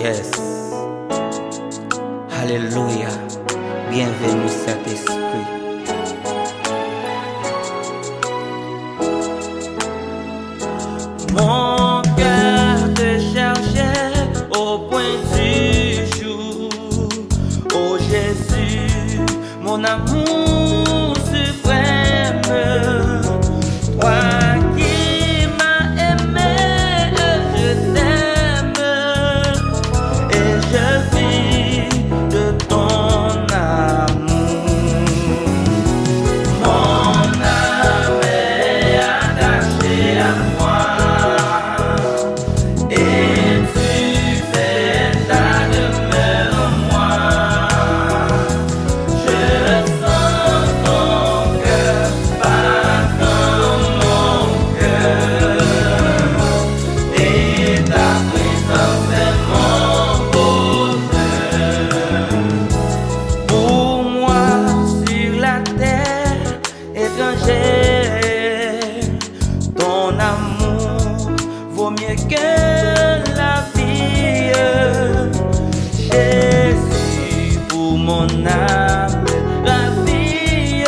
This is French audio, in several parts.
Yes. Alléluia. Bienvenue Saint-Esprit. Mon cœur te cherchait au point du jour. Oh Jésus, mon amour suprême. Toi qui m'as aimé, je t'aime. Et je vis de ton amour. Mon âme est attachée à moi. Ton amour vaut mieux que la vie. Jésus pour mon âme ravie.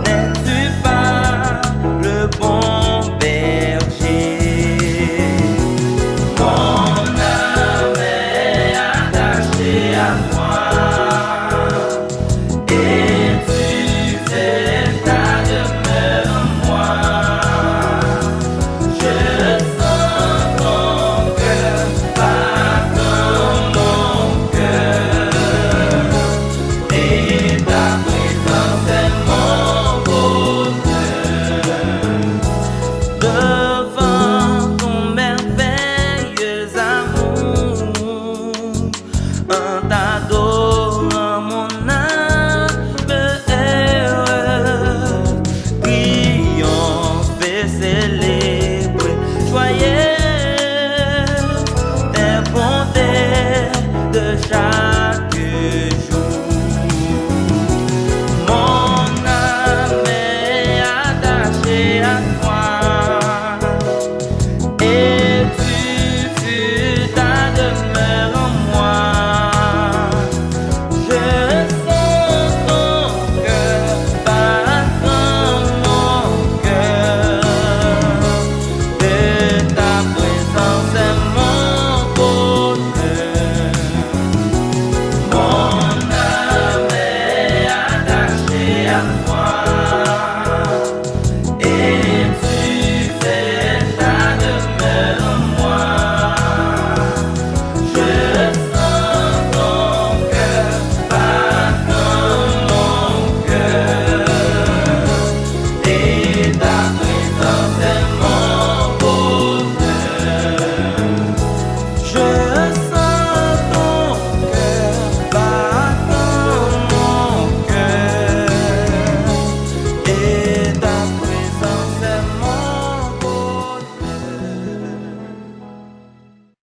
N'es-tu pas le bon berger? Mon âme est attachée à moi. Célébrer, joyeux.